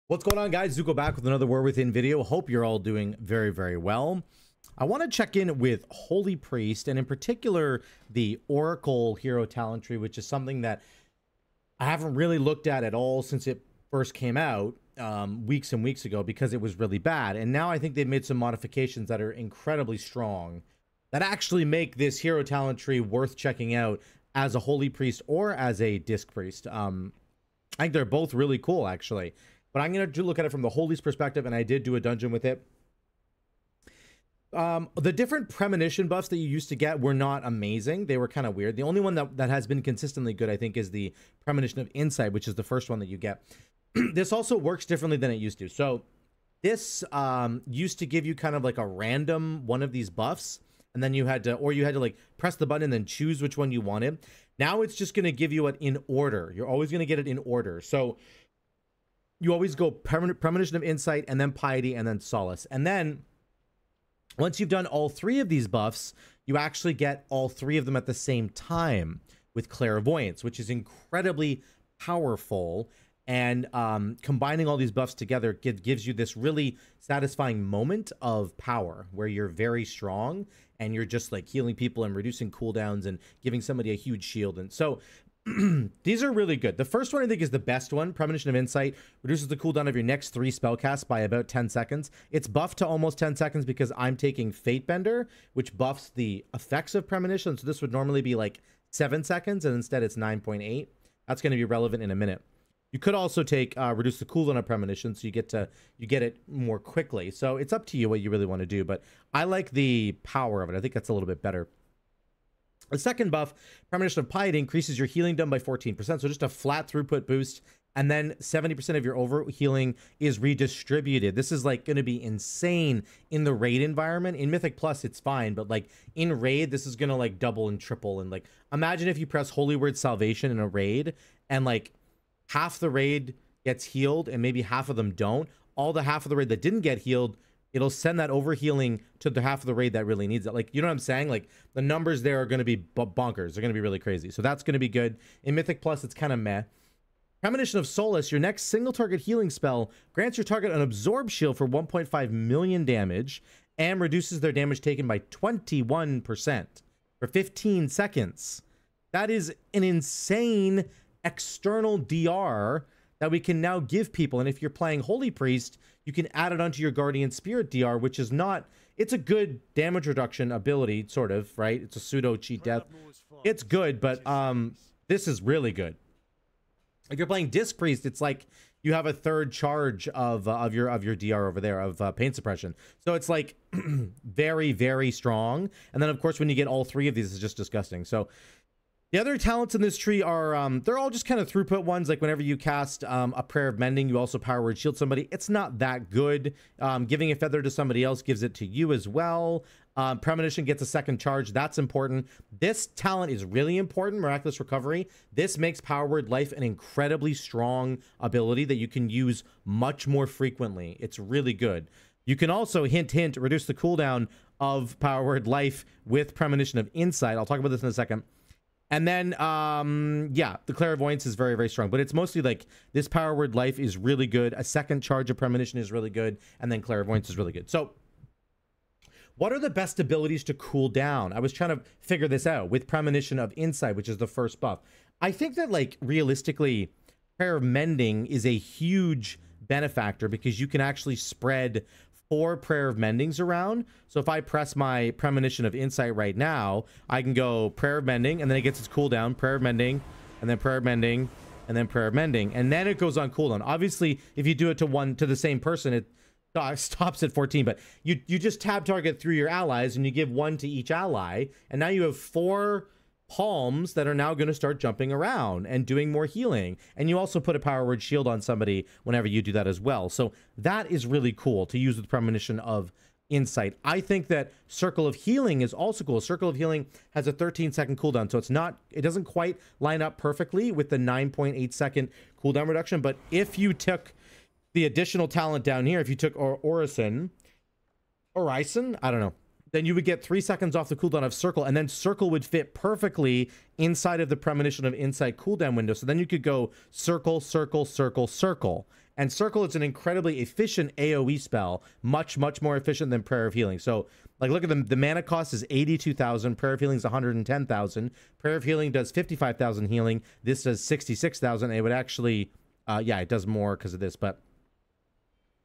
What's going on, guys? Zuko back with another War Within video. Hope you're all doing very, very well. I want to check in with Holy Priest, and in particular, the Oracle Hero Talent Tree, which is something that I haven't really looked at all since it first came out weeks and weeks ago because it was really bad. And now I think they've made some modifications that are incredibly strong that actually make this Hero Talent Tree worth checking out as a Holy Priest or as a Disc Priest. I think they're both really cool, actually. But I'm going to look at it from the Holy's perspective, and I did do a dungeon with it. The different Premonition buffs that you used to get were not amazing. They were kind of weird. The only one that has been consistently good, I think, is the Premonition of Insight, which is the first one that you get. This also works differently than it used to. So this used to give you kind of like a random one of these buffs, and then you had to, like press the button and then choose which one you wanted. Now it's just going to give you it in order. You're always going to get it in order. So you always go Premonition of Insight, and then Piety, and then Solace. And then once you've done all three of these buffs, you actually get all three of them at the same time with Clairvoyance, which is incredibly powerful. And combining all these buffs together gives you this really satisfying moment of power where you're very strong and you're just like healing people and reducing cooldowns and giving somebody a huge shield. And so these are really good. The first one I think is the best one. Premonition of Insight reduces the cooldown of your next 3 spellcasts by about 10 seconds. It's buffed to almost 10 seconds because I'm taking Fatebender, which buffs the effects of Premonition. So this would normally be like 7 seconds, and instead it's 9.8. That's going to be relevant in a minute. You could also take reduce the cooldown of Premonition, so you get it more quickly. So it's up to you what you really want to do, but I like the power of it. I think that's a little bit better. The second buff, Premonition of Piety, increases your healing done by 14%, so just a flat throughput boost, and then 70% of your over healing is redistributed. This is like going to be insane in the raid environment. In Mythic Plus, it's fine, but like in raid, this is going to like double and triple. And like, imagine if you press Holy Word Salvation in a raid, and like half the raid gets healed, and maybe half of them don't. All the half of the raid that didn't get healed, it'll send that overhealing to the half of the raid that really needs it. Like, you know what I'm saying? Like, the numbers there are going to be bonkers. They're going to be really crazy. So that's going to be good. In Mythic Plus, it's kind of meh. Premonition of Solace, your next single target healing spell grants your target an absorb shield for 1.5 million damage and reduces their damage taken by 21% for 15 seconds. That is an insane external DR that we can now give people. And if you're playing Holy Priest, you can add it onto your Guardian Spirit DR, which is not, it's a good damage reduction ability, sort of, right? It's a pseudo cheat death. It's good, but this is really good. If you're playing Disc Priest, it's like you have a third charge of your DR over there of pain suppression. So it's like very, very strong. And then of course, when you get all three of these, it's just disgusting. So the other talents in this tree are, they're all just kind of throughput ones. Like whenever you cast a Prayer of Mending, you also Power Word Shield somebody. It's not that good. Giving a feather to somebody else gives it to you as well. Premonition gets a second charge. That's important. This talent is really important, Miraculous Recovery. This makes Power Word Life an incredibly strong ability that you can use much more frequently. It's really good. You can also, hint, hint, reduce the cooldown of Power Word Life with Premonition of Insight. I'll talk about this in a second. And then, yeah, the Clairvoyance is very, very strong. But it's mostly like this Power Word Life is really good. A second charge of Premonition is really good. And then Clairvoyance is really good. So what are the best abilities to cool down? I was trying to figure this out with Premonition of Insight, which is the first buff. I think that, like, realistically, Prayer of Mending is a huge benefactor because you can actually spread 4 Prayer of Mendings around. So if I press my Premonition of Insight right now, I can go Prayer of Mending, and then it gets its cooldown, Prayer of Mending, and then Prayer of Mending, and then Prayer of Mending, and then it goes on cooldown. Obviously, if you do it to the same person, it stops at 14, but you just tab target through your allies, and you give 1 to each ally, and now you have 4 palms that are now going to start jumping around and doing more healing. And you also put a Power Word Shield on somebody whenever you do that as well. So that is really cool to use with Premonition of Insight. I think that Circle of Healing is also cool. Circle of Healing has a 13-second cooldown, so it doesn't quite line up perfectly with the 9.8-second cooldown reduction. But if you took the additional talent down here, if you took Orison, I don't know, then you would get 3 seconds off the cooldown of Circle, and then Circle would fit perfectly inside of the Premonition of Insight cooldown window. So then you could go Circle, Circle, Circle, Circle, And Circle is an incredibly efficient AoE spell, much more efficient than Prayer of Healing. So like, look at the mana cost is 82,000, Prayer of Healing is 110,000. Prayer of Healing does 55,000 healing. This does 66,000. It would actually, yeah, it does more because of this, but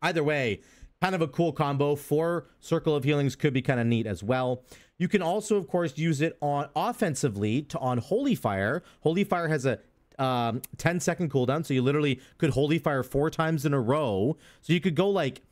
either way, kind of a cool combo. 4 Circle of Healings could be kind of neat as well. You can also, of course, use it on offensively on Holy Fire. Holy Fire has a 10-second cooldown, so you literally could Holy Fire 4 times in a row. So you could go like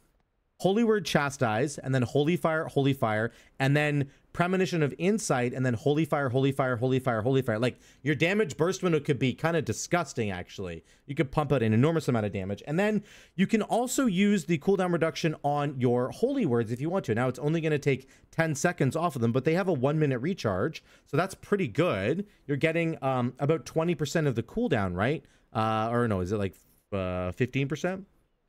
Holy Word Chastise, and then Holy Fire, and then Premonition of Insight, and then Holy Fire, Holy Fire, Holy Fire, Holy Fire. Like, your damage burst window could be kind of disgusting, actually. You could pump out an enormous amount of damage. And then you can also use the cooldown reduction on your Holy Words if you want to. Now, it's only going to take 10 seconds off of them, but they have a 1-minute recharge, so that's pretty good. You're getting about 20% of the cooldown, right? Or no, is it like 15%?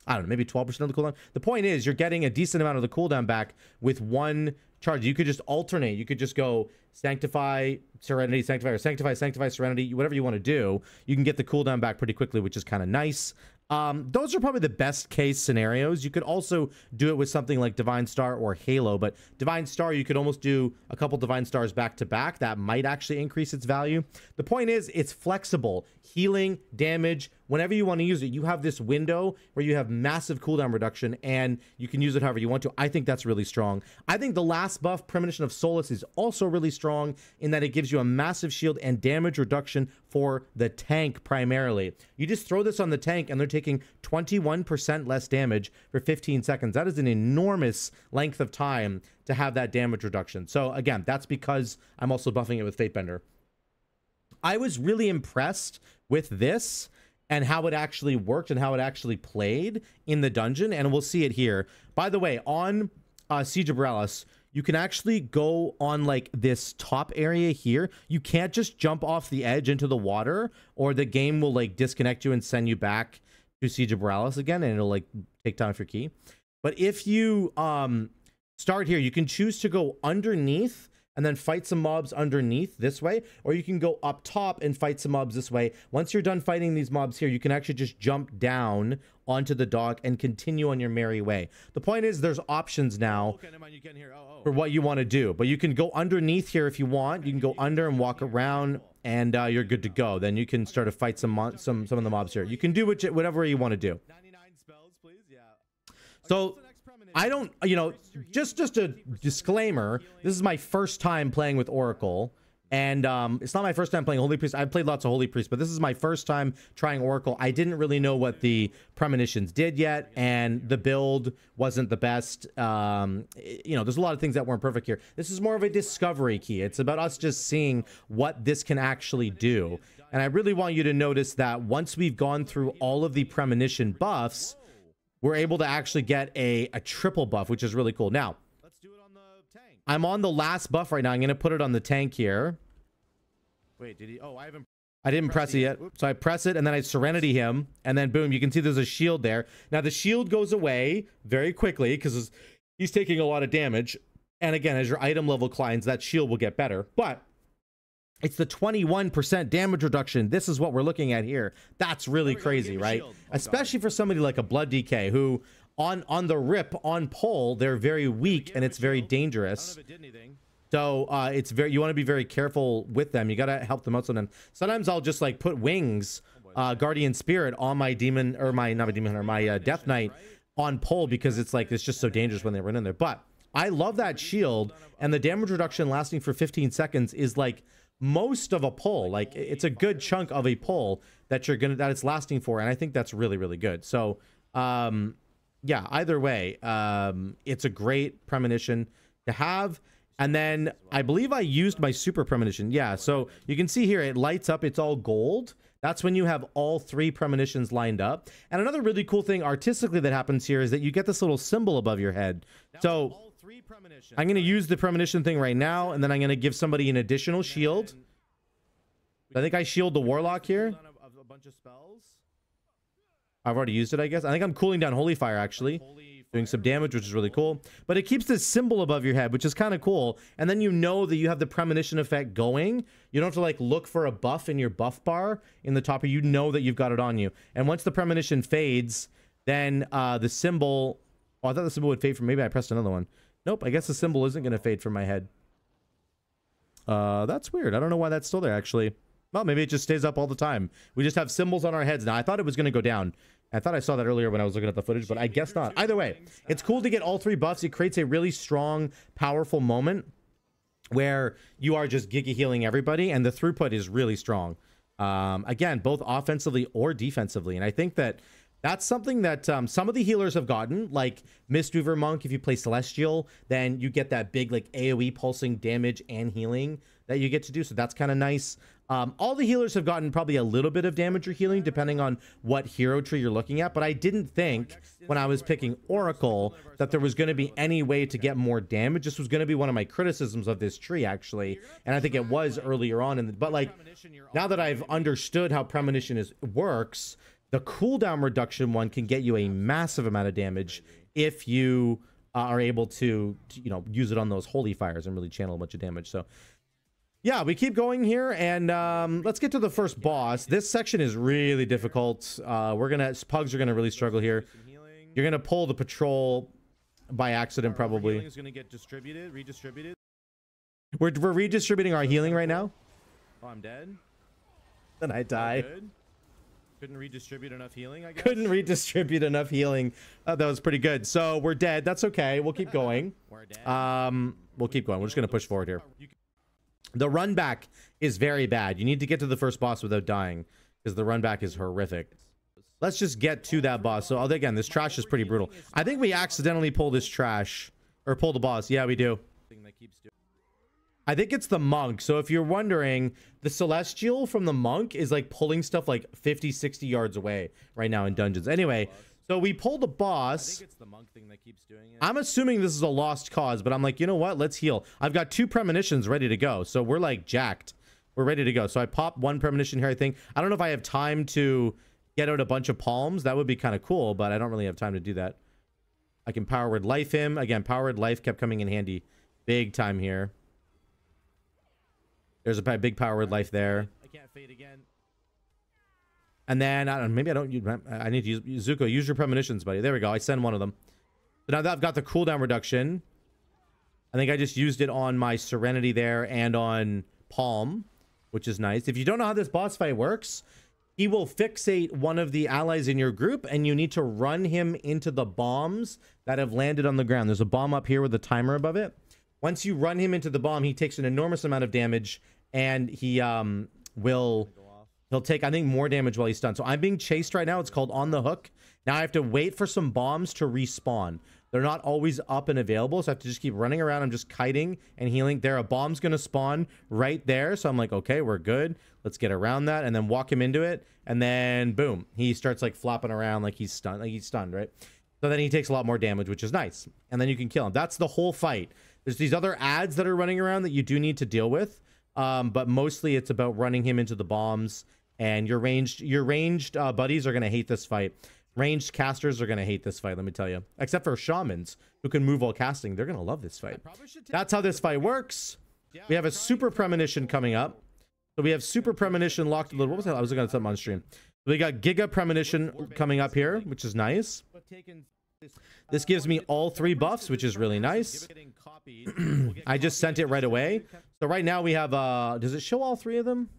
I don't know, maybe 12% of the cooldown. The point is, you're getting a decent amount of the cooldown back with one charge. You could just alternate. You could just go Sanctify, Serenity, Sanctify, or Sanctify, Sanctify, Serenity, whatever you want to do. You can get the cooldown back pretty quickly, which is kind of nice. Those are probably the best case scenarios. You could also do it with something like Divine Star or Halo, but Divine Star, you could almost do a couple Divine Stars back to back. That might actually increase its value. The point is, it's flexible. Healing, damage, whenever you want to use it, you have this window where you have massive cooldown reduction, and you can use it however you want to. I think that's really strong. I think the last buff, Premonition of Solace, is also really strong in that it gives you a massive shield and damage reduction for the tank primarily. You just throw this on the tank, and they're taking 21% less damage for 15 seconds. That is an enormous length of time to have that damage reduction. So again, that's because I'm also buffing it with Fatebender. I was really impressed with this and how it actually worked and how it actually played in the dungeon, and we'll see it here. By the way, on Siege of Boralas, you can actually go on like this top area here. You can't just jump off the edge into the water, or the game will like disconnect you and send you back to Siege of Boralas again, and it'll like take time for key. But if you start here, you can choose to go underneath and then fight some mobs underneath this way, or you can go up top and fight some mobs this way. Once you're done fighting these mobs here, you can actually just jump down onto the dock and continue on your merry way. The point is, there's options now for what you want to do, but you can go underneath here if you want. You can go under and walk around, and you're good to go. Then you can start to fight some of the mobs here. You can do whatever you want to do. 99 spells, please. Yeah. So I don't, you know, just a disclaimer, this is my first time playing with Oracle, and it's not my first time playing Holy Priest. I've played lots of Holy Priest, but this is my first time trying Oracle. I didn't really know what the Premonitions did yet, and the build wasn't the best. You know, there's a lot of things that weren't perfect here. This is more of a discovery key. It's about us just seeing what this can actually do. And I really want you to notice that once we've gone through all of the Premonition buffs, we're able to actually get a triple buff, which is really cool. Now, Let's do it on the tank. I'm on the last buff right now. I'm going to put it on the tank here. Wait, did he? Oh, I didn't press it yet. So I press it, and then I Serenity him, and then boom, you can see there's a shield there. Now, the shield goes away very quickly because he's taking a lot of damage. And again, as your item level climbs, that shield will get better. But it's the 21% damage reduction. This is what we're looking at here. That's really crazy, right? Especially for somebody like a Blood DK who on the rip, on pull, they're very weak and it's very dangerous. So it's very, you want to be very careful with them. You got to help them out sometimes. Sometimes I'll just like put wings, Guardian Spirit on my demon, or my, not my demon hunter, my Death Knight on pull, because it's like, it's just so dangerous when they run in there. But I love that shield, and the damage reduction lasting for 15 seconds is like most of a pull. Like, it's a good chunk of a pull that it's lasting for, and I think that's really, really good. So yeah, either way, it's a great Premonition to have. And then I believe I used my super Premonition. Yeah, so you can see here it lights up, it's all gold. That's when you have all 3 Premonitions lined up. And another really cool thing artistically that happens here is that you get this little symbol above your head. So I'm going to use the Premonition thing right now, and then I'm going to give somebody an additional shield. I think I shield the Warlock here. I've already used it, I guess. I think I'm cooling down Holy Fire, actually. Doing some damage, which is really cool. But it keeps this symbol above your head, which is kind of cool. And then you know that you have the Premonition effect going. You don't have to like look for a buff in your buff bar in the top. You know that you've got it on you. And once the Premonition fades, then the symbol... Oh, I thought the symbol would fade from... Maybe I pressed another one. Nope, I guess the symbol isn't going to fade from my head. That's weird. I don't know why that's still there, actually. Well, maybe it just stays up all the time. We just have symbols on our heads now. I thought it was going to go down. I thought I saw that earlier when I was looking at the footage, but I guess not. Either way, it's cool to get all 3 buffs. It creates a really strong, powerful moment where you are just giga healing everybody, and the throughput is really strong. Again, both offensively or defensively. And I think that that's something that some of the healers have gotten, like Mistweaver Monk. If you play Celestial, then you get that big like AoE pulsing damage and healing that you get to do. So that's kind of nice. All the healers have gotten probably a little bit of damage or healing depending on what hero tree you're looking at. But I didn't think when I was picking Oracle that there was going to be any way to get more damage. This was going to be one of my criticisms of this tree, actually. And I think it was earlier on. But like now that I've understood how Premonition works, the cooldown reduction one can get you a massive amount of damage if you are able to, you know, use it on those holy fires and really channel a bunch of damage. So yeah, we keep going here, and let's get to the first boss. This section is really difficult. Pugs are gonna really struggle here. You're gonna pull the patrol by accident, probably. Is gonna get redistributed. We're redistributing our healing right now. Oh, I'm dead. Then I die. Good. Couldn't redistribute enough healing, I guess. Couldn't redistribute enough healing. That was pretty good. So we're dead. That's okay. We'll keep going. We're dead. We'll keep going. We're just gonna push forward here. The run back is very bad. You need to get to the first boss without dying because the run back is horrific. Let's just get to that boss. So again, this trash is pretty brutal. I think we accidentally pull this trash or pull the boss. Yeah, we do. I think it's the monk. So if you're wondering, the celestial from the monk is like pulling stuff like 50, 60 yards away right now in dungeons. Anyway, so we pulled the boss. I think it's the monk thing that keeps doing it. I'm assuming this is a lost cause, but I'm like, you know what? Let's heal. I've got 2 premonitions ready to go. So we're like jacked. We're ready to go. So I pop 1 premonition here, I think. I don't know if I have time to get out a bunch of palms. That would be kind of cool, but I don't really have time to do that. I can power word life him. Again, power word life kept coming in handy big time here. There's a big power word life there. I can't fade again. And then, I don't know, maybe I don't use, I need to use, Zuko, use your premonitions, buddy. There we go. I send one of them. So now that I've got the cooldown reduction, I think I just used it on my Serenity there and on Palm, which is nice. If you don't know how this boss fight works, he will fixate one of the allies in your group, and you need to run him into the bombs that have landed on the ground. There's a bomb up here with a timer above it. Once you run him into the bomb, he takes an enormous amount of damage, and he he'll take, I think, more damage while he's stunned. So I'm being chased right now. It's called On the Hook. Now I have to wait for some bombs to respawn. They're not always up and available, so I have to just keep running around. I'm just kiting and healing. There, a bomb's going to spawn right there. So I'm like, okay, we're good. Let's get around that and then walk him into it. And then, boom, he starts like flopping around like he's stunned, right? So then he takes a lot more damage, which is nice. And then you can kill him. That's the whole fight. There's these other ads that are running around that you do need to deal with. But mostly it's about running him into the bombs. And your ranged buddies are going to hate this fight. Ranged casters are going to hate this fight, let me tell you. Except for shamans who can move while casting. They're going to love this fight. That's how this fight works. We have a super premonition coming up. So we have super premonition locked. What was that? I was looking at something on stream. We got giga premonition coming up here, which is nice. This gives me all 3 buffs, which is really nice. I just sent it right away. So right now we have, does it show all 3 of them?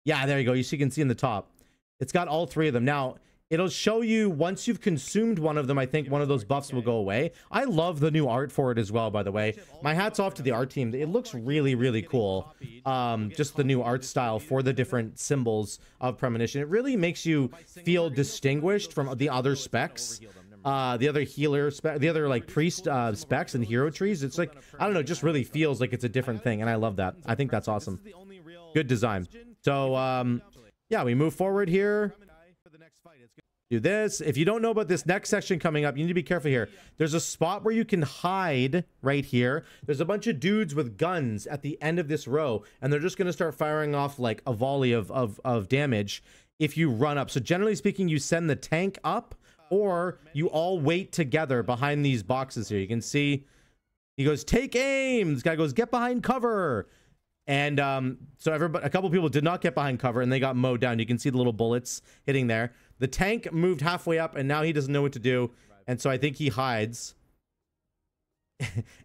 Yeah, there you go. You can see in the top. It's got all 3 of them. Now, it'll show you once you've consumed one of them, I think one of those buffs will go away. I love the new art for it as well, by the way. My hat's off to the art team. It looks really, really cool. Just the new art style for the different symbols of Premonition. It really makes you feel distinguished from the other specs. The other healer spec, the other like priest specs and hero trees. It's like, I don't know, it just really feels like it's a different thing. And I love that. I think that's awesome. Good design. So, yeah, we move forward here. Do this. If you don't know about this next section coming up, you need to be careful here. There's a spot where you can hide right here. There's a bunch of dudes with guns at the end of this row, and they're just going to start firing off like a volley of damage if you run up. So generally speaking, you send the tank up, or you all wait together behind these boxes here. You can see he goes, take aim. This guy goes, get behind cover. And so a couple people did not get behind cover, and they got mowed down. You can see the little bullets hitting there. The tank moved halfway up, and now he doesn't know what to do. And so I think he hides.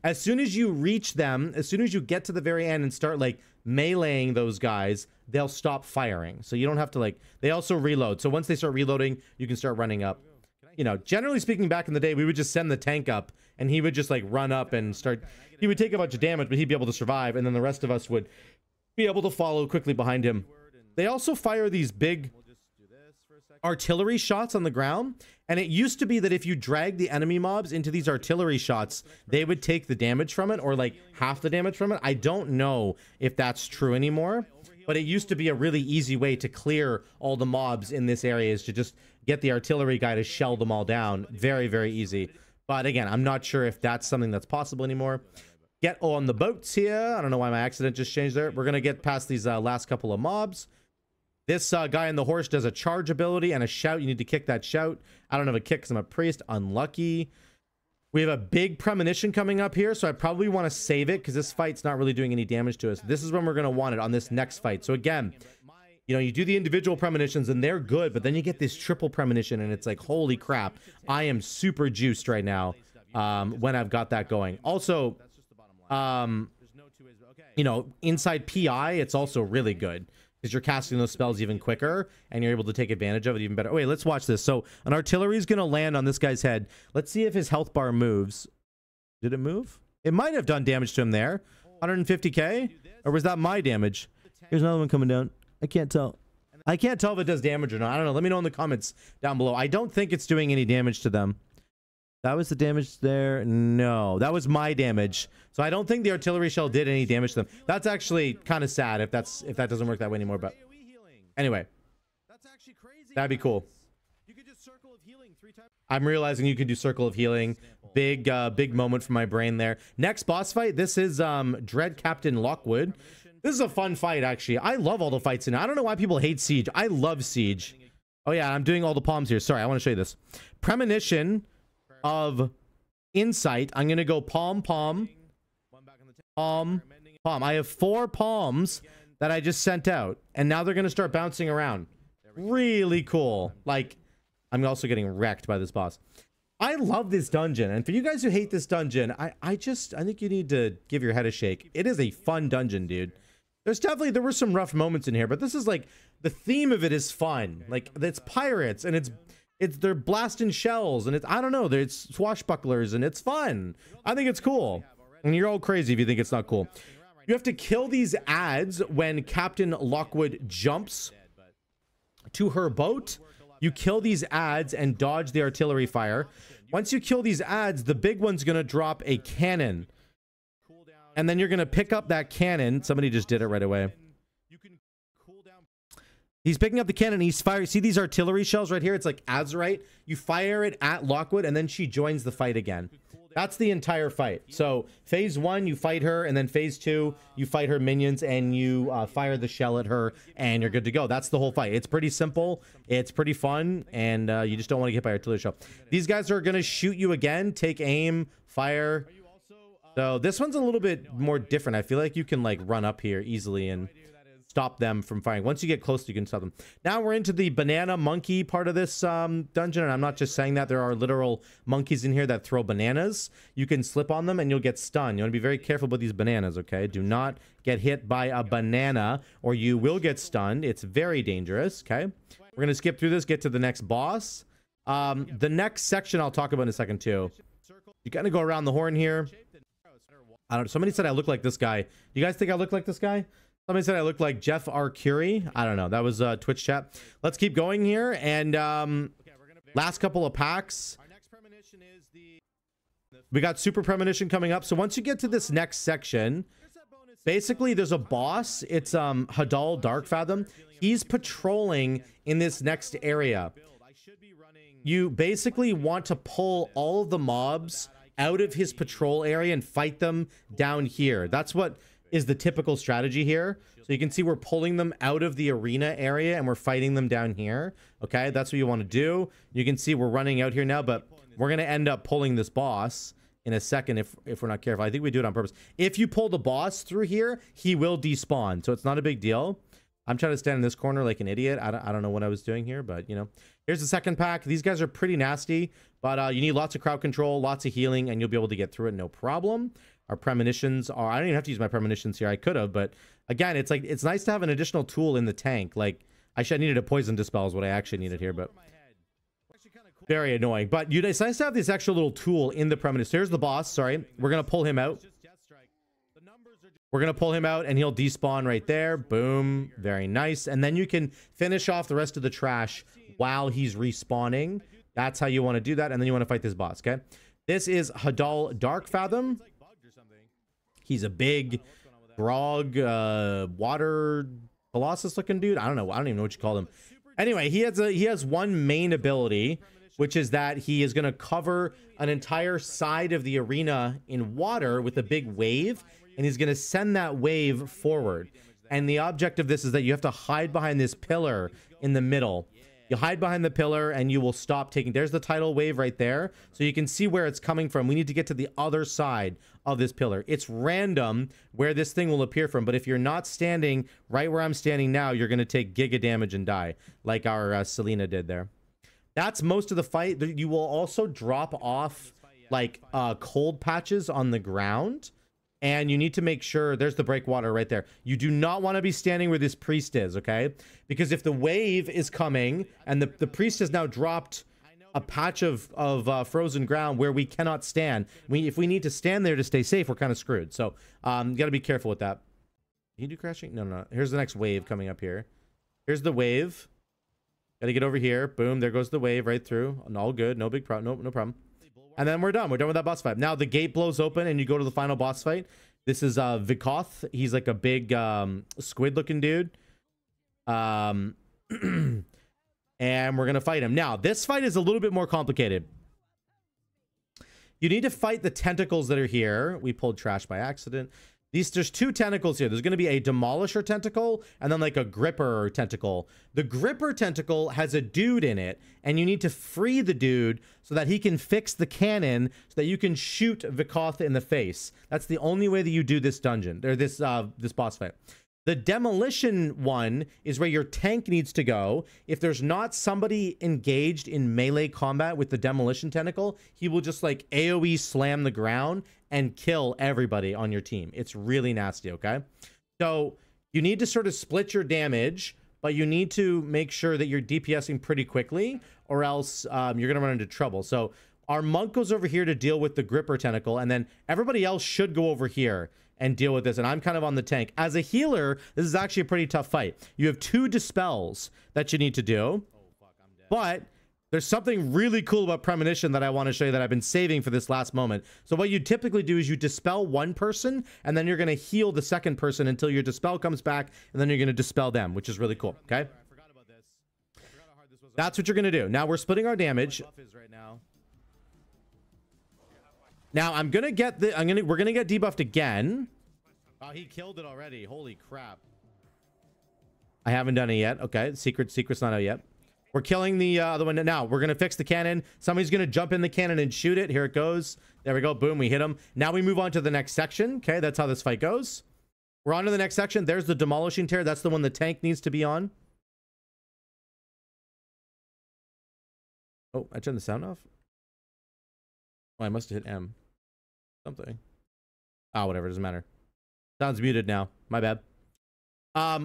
As soon as you reach them, as soon as you get to the very end and start like meleeing those guys, they'll stop firing. So you don't have to like, they also reload. So once they start reloading, you can start running up. You know, generally speaking, back in the day, we would just send the tank up and he would just like run up and start, he would take a bunch of damage, but he'd be able to survive. And then the rest of us would be able to follow quickly behind him. They also fire these big artillery shots on the ground. And it used to be that if you drag the enemy mobs into these artillery shots, they would take the damage from it, or like half the damage from it. I don't know if that's true anymore, but it used to be a really easy way to clear all the mobs in this area, is to just get the artillery guy to shell them all down. Very, very easy. But again, I'm not sure if that's something that's possible anymore. Get on the boats here. I don't know why my accident just changed there. We're going to get past these last couple of mobs. This guy in the horse does a charge ability and a shout. You need to kick that shout. I don't have a kick because I'm a priest. Unlucky. We have a big premonition coming up here, so I probably want to save it because this fight's not really doing any damage to us. This is when we're going to want it, on this next fight. So again, you know, you do the individual premonitions and they're good, but then you get this triple premonition and it's like, holy crap. I am super juiced right now when I've got that going. Also, you know, inside PI, it's also really good, because you're casting those spells even quicker and you're able to take advantage of it even better. Oh, wait, let's watch this. So an artillery is going to land on this guy's head. Let's see if his health bar moves. Did it move? It might have done damage to him there. 150k? Or was that my damage? Here's another one coming down. I can't tell. I can't tell if it does damage or not. I don't know. Let me know in the comments down below. I don't think it's doing any damage to them. That was the damage there. No, that was my damage. So I don't think the artillery shell did any damage to them. That's actually kind of sad if that doesn't work that way anymore. But anyway, that'd be cool. I'm realizing you can do Circle of Healing. Big moment for my brain there. Next boss fight. This is Dread Captain Lockwood. This is a fun fight, actually. I love all the fights in it. I don't know why people hate Siege. I love Siege. Oh yeah, I'm doing all the palms here. Sorry, I want to show you this. Premonition of Insight. I'm gonna go palm, palm, palm, palm. I have 4 palms that I just sent out, and now they're gonna start bouncing around. Really cool. Like, I'm also getting wrecked by this boss. I love this dungeon, and for you guys who hate this dungeon, I think you need to give your head a shake. It is a fun dungeon, dude. There were some rough moments in here, but this is like, the theme of it is fun. Like, it's pirates, and they're blasting shells, and I don't know, it's swashbucklers, and it's fun. I think it's cool. And you're all crazy if you think it's not cool. You have to kill these ads when Captain Lockwood jumps to her boat. You kill these ads and dodge the artillery fire. Once you kill these ads, the big one's gonna drop a cannon. And then you're gonna pick up that cannon. Somebody just did it right away. He's picking up the cannon. He's firing. See these artillery shells right here? It's like azurite. You fire it at Lockwood, and then she joins the fight again. That's the entire fight. So phase 1, you fight her, and then phase 2, you fight her minions, and you fire the shell at her, and you're good to go. That's the whole fight. It's pretty simple. It's pretty fun, and you just don't want to get by artillery shell. These guys are going to shoot you again. Take aim, fire. So this one's a little bit more different. I feel like you can like run up here easily and stop them from firing. Once you get close, you can stop them. Now we're into the banana monkey part of this dungeon, and I'm not just saying that. There are literal monkeys in here that throw bananas. You can slip on them and you'll get stunned. You want to be very careful about these bananas, okay? Do not get hit by a banana or you will get stunned. It's very dangerous, okay? We're going to skip through this, get to the next boss. The next section I'll talk about in a second too. You kind of go around the horn here. I don't know. Somebody said I look like this guy. You guys think I look like this guy? Somebody said I look like Jeff R. Curie. I don't know. That was Twitch chat. Let's keep going here. And last couple of packs. We got Super Premonition coming up. So once you get to this next section, basically there's a boss. It's Hadal Darkfathom. He's patrolling in this next area. You basically want to pull all of the mobs out of his patrol area and fight them down here. That's what is the typical strategy here. So you can see we're pulling them out of the arena area and we're fighting them down here. Okay, that's what you want to do. You can see we're running out here now, but we're going to end up pulling this boss in a second if we're not careful. I think we do it on purpose. If you pull the boss through here, he will despawn, so it's not a big deal. I'm trying to stand in this corner like an idiot. I don't know what I was doing here, but you know. Here's the second pack. These guys are pretty nasty, but you need lots of crowd control, lots of healing, and you'll be able to get through it no problem. Our premonitions are, I don't even have to use my premonitions here. I could have, but again, it's like, it's nice to have an additional tool in the tank. Like, I needed a poison dispel is what I actually needed here, but very annoying. But it's nice to have this extra little tool in the premonition. Here's the boss. Sorry. We're going to pull him out. We're going to pull him out and he'll despawn right there. Boom. Very nice. And then you can finish off the rest of the trash while he's respawning. That's how you want to do that. And then you want to fight this boss. Okay. This is Hadal Darkfathom. He's a big grog, water colossus looking dude. I don't know. I don't even know what you call him. Anyway, he has one main ability, which is that he is going to cover an entire side of the arena in water with a big wave, and he's going to send that wave forward. And the object of this is that you have to hide behind this pillar in the middle. You hide behind the pillar and you will stop taking, there's the tidal wave right there. So you can see where it's coming from. We need to get to the other side of this pillar. It's random where this thing will appear from, but if you're not standing right where I'm standing now, you're going to take giga damage and die, like our Selena did there. That's most of the fight. You will also drop off like cold patches on the ground. And you need to make sure, there's the breakwater right there. You do not want to be standing where this priest is, okay? Because if the wave is coming and the priest has now dropped a patch of frozen ground where we cannot stand, if we need to stand there to stay safe, we're kind of screwed. So you got to be careful with that. Can you do crashing? No, no. Here's the next wave coming up here. Here's the wave. Got to get over here. Boom. There goes the wave right through. All good. No big problem. No problem. And then we're done. We're done with that boss fight. Now the gate blows open and you go to the final boss fight. This is Viq'Goth. He's like a big squid looking dude. And we're going to fight him. Now, this fight is a little bit more complicated. You need to fight the tentacles that are here. We pulled trash by accident. There's two tentacles here. There's going to be a demolisher tentacle and then like a gripper tentacle. The gripper tentacle has a dude in it, and you need to free the dude so that he can fix the cannon so that you can shoot Viq'Goth in the face. That's the only way that you do this dungeon, or this boss fight. The demolition one is where your tank needs to go. If there's not somebody engaged in melee combat with the demolition tentacle, he will just like AoE slam the ground and kill everybody on your team. It's really nasty, okay? So you need to sort of split your damage, but you need to make sure that you're DPSing pretty quickly, or else you're going to run into trouble. So our monk goes over here to deal with the gripper tentacle, and then everybody else should go over here and deal with this, and I'm kind of on the tank. As a healer, this is actually a pretty tough fight. You have 2 dispels that you need to do, but there's something really cool about Premonition that I want to show you that I've been saving for this last moment. So what you typically do is you dispel one person, and then you're going to heal the second person until your dispel comes back, and then you're going to dispel them, which is really cool, okay? That's what you're going to do. Now we're splitting our damage. Now I'm going to get we're going to get debuffed again. Oh, he killed it already. Holy crap. I haven't done it yet. Okay, secret's not out yet. We're killing the other one. Now we're going to fix the cannon. Somebody's going to jump in the cannon and shoot it. Here it goes. There we go. Boom, we hit him. Now we move on to the next section. Okay, that's how this fight goes. We're on to the next section. There's the demolishing tear. That's the one the tank needs to be on. Oh, I turned the sound off. Oh, I must have hit M. Something. Oh, whatever. Doesn't matter. Sounds muted now. My bad.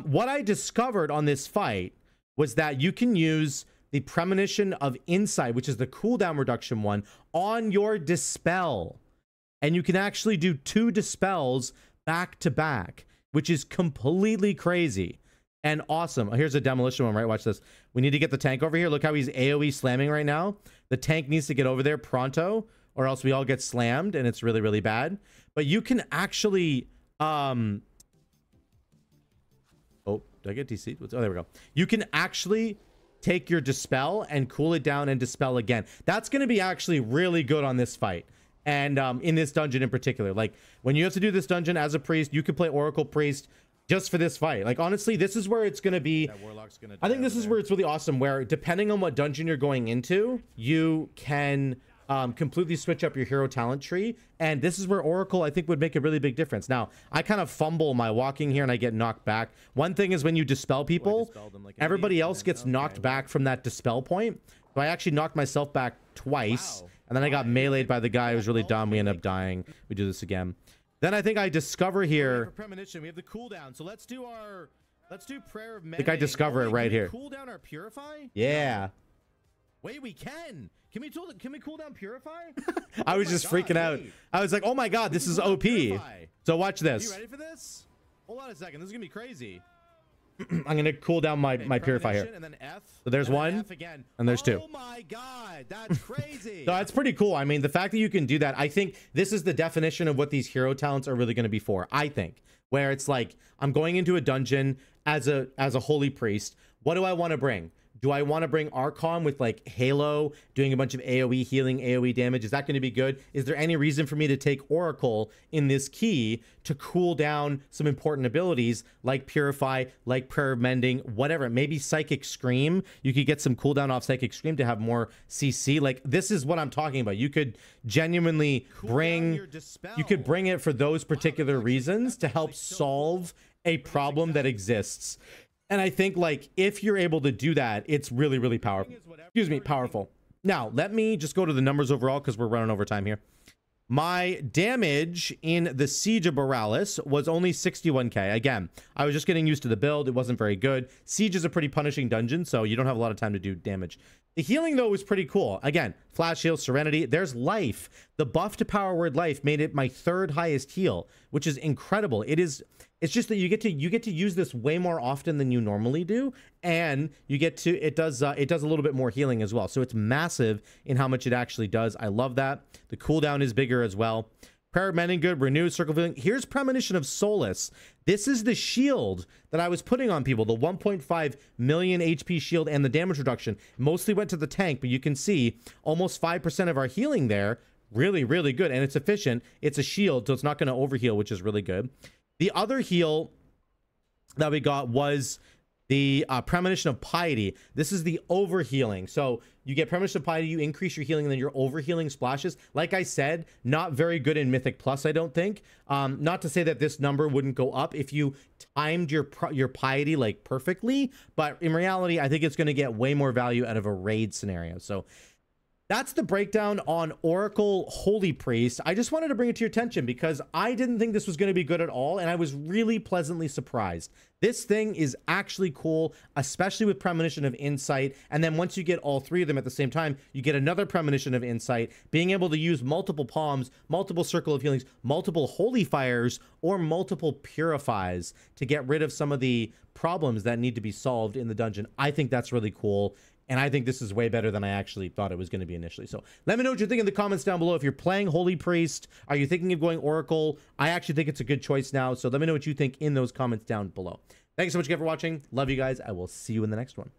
What I discovered on this fight was that you can use the Premonition of Insight, which is the cooldown reduction one, on your dispel. And you can actually do 2 dispels back to back, which is completely crazy and awesome. Here's a demolition one, right? Watch this. We need to get the tank over here. Look how he's AoE slamming right now. The tank needs to get over there pronto, or else we all get slammed, and it's really, really bad. But you can actually... Oh, did I get DC? Oh, there we go. You can actually take your dispel and cool it down and dispel again. That's going to be actually really good on this fight. And in this dungeon in particular. Like, when you have to do this dungeon as a priest, you can play Oracle Priest just for this fight. Like, honestly, this is where it's going to be... I think this is where it's really awesome, where depending on what dungeon you're going into, you can completely switch up your hero talent tree. And this is where Oracle, I think, would make a really big difference. Now, I kind of fumble my walking here and I get knocked back. One thing is when you dispel people, everybody else gets knocked back from that dispel point. So I actually knocked myself back twice. Wow. And then I got meleeed by the guy who was really dumb. We end up dying. We do this again. Then I think I discover here. For Premonition, we have the cooldown. So let's do Prayer of Mending. I think I discover it right here. Cool down our Purify? Yeah. Wait, we can. Can we cool down Purify? I was just freaking out. I was like, oh my god, this is OP. So watch this. Are you ready for this? Hold on a second. This is gonna be crazy. I'm gonna cool down my Purify here. And then F. So there's one, and there's two. Oh my god, that's crazy. So that's pretty cool. I mean, the fact that you can do that, I think this is the definition of what these hero talents are really going to be for. I think, where it's like I'm going into a dungeon as a holy priest. What do I want to bring? Do I want to bring Archon with like Halo, doing a bunch of AoE healing, AoE damage? Is that going to be good? Is there any reason for me to take Oracle in this key to cool down some important abilities like Purify, like Prayer of Mending, whatever? Maybe Psychic Scream. You could get some cooldown off Psychic Scream to have more CC. Like, this is what I'm talking about. You could genuinely bring it for those particular reasons to help solve a problem that exists. And I think, like, if you're able to do that, it's really, really powerful. Excuse me, powerful. Now, let me just go to the numbers overall because we're running over time here. My damage in the Siege of Boralas was only 61k. Again, I was just getting used to the build. It wasn't very good. Siege is a pretty punishing dungeon, so you don't have a lot of time to do damage. The healing, though, was pretty cool. Again, Flash Heal, Serenity. There's Life. The buff to Power Word Life made it my 3rd highest heal, which is incredible. It's just that you get to use this way more often than you normally do, and you get to it does a little bit more healing as well. So it's massive in how much it actually does. I love that. The cooldown is bigger as well. Prayer of Mending, good. Renew, Circle of Healing. Here's Premonition of Solace. This is the shield that I was putting on people, the 1.5 million HP shield, and the damage reduction. Mostly went to the tank, but you can see almost 5% of our healing there. Really, really good, and it's efficient. It's a shield, so it's not going to overheal, which is really good. The other heal that we got was the Premonition of Piety. This is the overhealing. So you get Premonition of Piety, you increase your healing, and then your overhealing splashes. Like I said, not very good in Mythic Plus, I don't think. Not to say that this number wouldn't go up if you timed your Piety like perfectly, but in reality, I think it's going to get way more value out of a raid scenario. So that's the breakdown on Oracle Holy Priest. I just wanted to bring it to your attention because I didn't think this was going to be good at all, and I was really pleasantly surprised. This thing is actually cool, especially with Premonition of Insight, and then once you get all 3 of them at the same time, you get another Premonition of Insight, being able to use multiple Palms, multiple Circle of Healings, multiple Holy Fires, or multiple Purifies to get rid of some of the problems that need to be solved in the dungeon. I think that's really cool. And I think this is way better than I actually thought it was going to be initially. So let me know what you think in the comments down below. If you're playing Holy Priest, are you thinking of going Oracle? I actually think it's a good choice now. So let me know what you think in those comments down below. Thanks so much again for watching. Love you guys. I will see you in the next one.